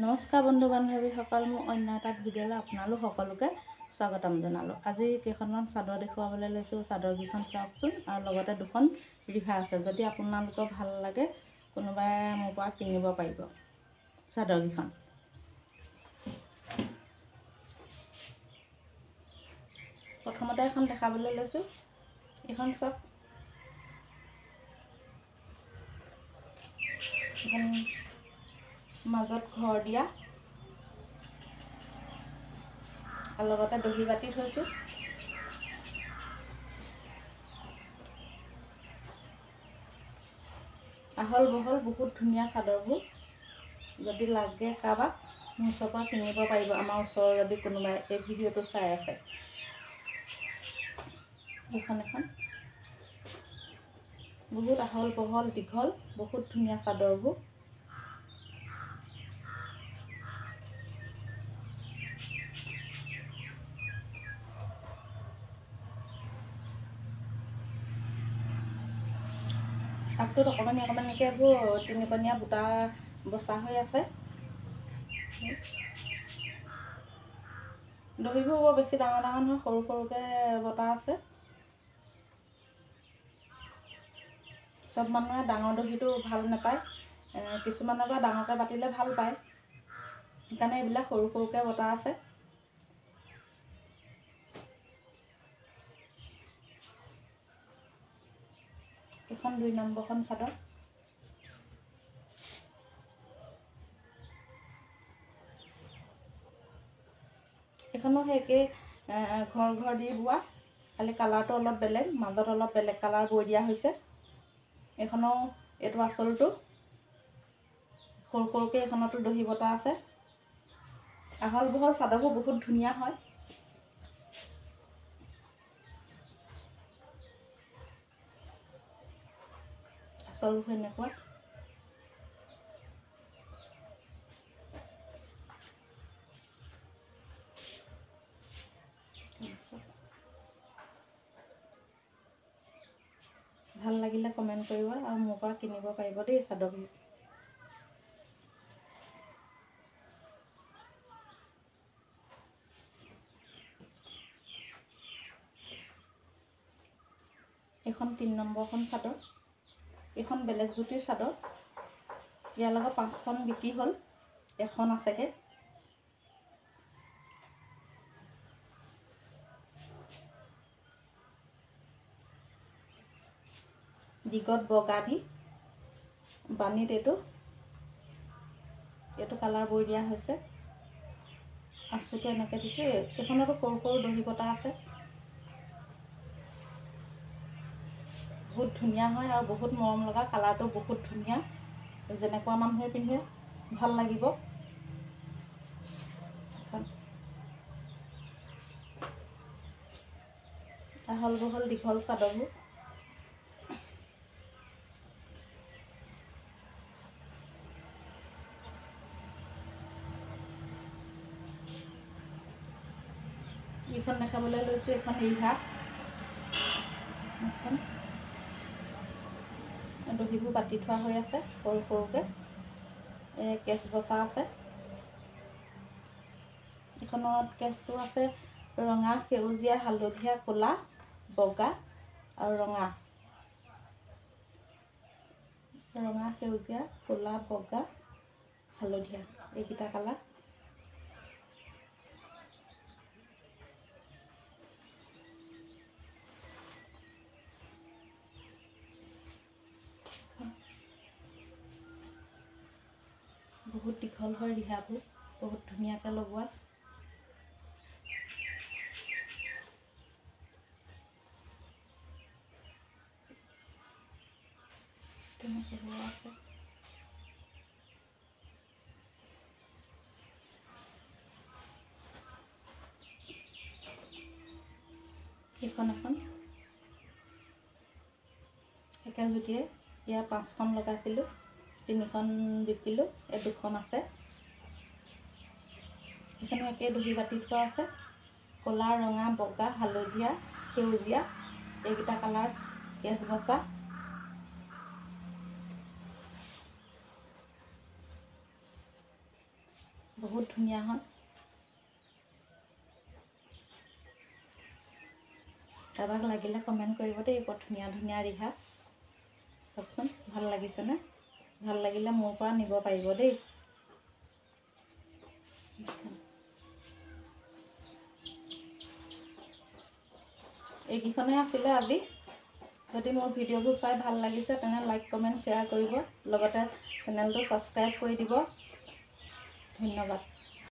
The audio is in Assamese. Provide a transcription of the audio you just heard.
নমস্কাৰ বন্ধু বান্ধৱীসকল, মোৰ অন্য এটা ভিডিঅ'লৈ আপোনালোক সকলোকে স্বাগতম জনালোঁ। আজি কেইখনমান চাদৰ দেখুৱাবলৈ লৈছোঁ। চাদৰকেইখন চাওকচোন, আৰু লগতে দুখন ৰিহা আছে। যদি আপোনালোকৰ ভাল লাগে কোনোবাই মোৰ পৰা কিনিব পাৰিব চাদৰকেইখন। প্ৰথমতে এখন দেখাবলৈ লৈছোঁ। এইখন চাওক, এখন মাজত ঘৰ দিয়া আৰু লগতে দহি বাতি থৈছোঁ। আহল বহল বহুত ধুনীয়া চাদৰবোৰ। যদি লাগে কাৰোবাক মোৰ ওচৰৰ পৰা কিনিব পাৰিব। আমাৰ ওচৰৰ যদি কোনোবাই এই ভিডিঅ'টো চাই আছে। এইখন এখন বহুত আহল বহল দীঘল, বহুত ধুনীয়া চাদৰবোৰ। আগটোত অকণমানিকৈ এইবোৰ তিনিকণীয়া বুটা বচা হৈ আছে। দহিবোৰ বৰ বেছি ডাঙৰ ডাঙৰ নহয়, সৰু সৰুকৈ বটা আছে। চব মানুহে ডাঙৰ দহিটো ভাল নাপায়, কিছুমানে বা ডাঙৰকৈ বাতিলে ভাল পায়, সেইকাৰণে এইবিলাক সৰু সৰুকৈ বটা আছে। এইখন 2 নম্বৰখন চাদৰ। এইখনো সেই একেই ঘৰ দি বোৱা, খালি কালাৰটো অলপ বেলেগ, মাজত অলপ বেলেগ কালাৰ বৈ দিয়া হৈছে। এইখনো এইটো আঁচলটো সৰু সৰুকৈ, এইখনতো দহি বটা আছে। আহল বহল চাদৰবোৰ বহুত ধুনীয়া হয়। আঁচলবোৰ এনেকুৱা। ভাল লাগিলে কমেণ্ট কৰিব আৰু মোৰ পৰা কিনিব পাৰিব দেই চাদৰবোৰ। এইখন 3 নম্বৰখন চাদৰ। এইখন বেলেগ জুতিৰ চাদৰ। ইয়াৰ লগত 5খন বিক্ৰী হ'ল, এখন আছেগৈ। দীঘত বগা দি বানীত এইটো কালাৰ বৈ দিয়া হৈছে। আঁচুটো এনেকৈ দিছোঁ। এইখনতো সৰু সৰু দহি বটা আছে। বহুত ধুনীয়া হয় আৰু বহুত মৰম লগা। কালাৰটো বহুত ধুনীয়া, যেনেকুৱা মানুহে পিন্ধে ভাল লাগিব। আহল বহল দীঘল চাদৰবোৰ। এইখন দেখাবলৈ লৈছোঁ। এইখন ৰিহা। এখন দহিবোৰ বাতি থোৱা হৈ আছে সৰু সৰুকৈ, কেঁচ বচা আছে। এইখনত কেঁচটো আছে ৰঙা, সেউজীয়া, হালধীয়া, ক'লা, বগা আৰু ৰঙা। ৰঙা, সেউজীয়া, ক'লা, বগা, হালধীয়া, এইকেইটা কালাৰ। বহুত দীঘল হয় ৰিহাবোৰ, বহুত ধুনীয়াকৈ লগোৱা। তেনেকৈ লোৱা আছে। এইখন এখন একে জুতিয়ে, ইয়াৰ 5খন লগাইছিলোঁ, 3খন বিকিলোঁ, এই 2খন আছে। এইখনো একে দহি বাতি থোৱা আছে। ক'লা, ৰঙা, বগা, হালধীয়া, সেউজীয়া, এইকেইটা কালাৰ কেঁচ বচা। বহুত ধুনীয়া হয়। কাৰোবাক লাগিলে কমেণ্ট কৰিব দেই, বৰ ধুনীয়া ধুনীয়া ৰিহা। চাওকচোন ভাল লাগিছেনে? ভাল লাগিলে মোৰ পৰা নিব পাৰিব দেই। এইকেইখনে আছিলে আজি। যদি মোৰ ভিডিঅ'বোৰ চাই ভাল লাগিছে তেনে লাইক কমেণ্ট শ্বেয়াৰ কৰিব, লগতে চেনেলটো ছাবস্ক্ৰাইব কৰি দিব। ধন্যবাদ।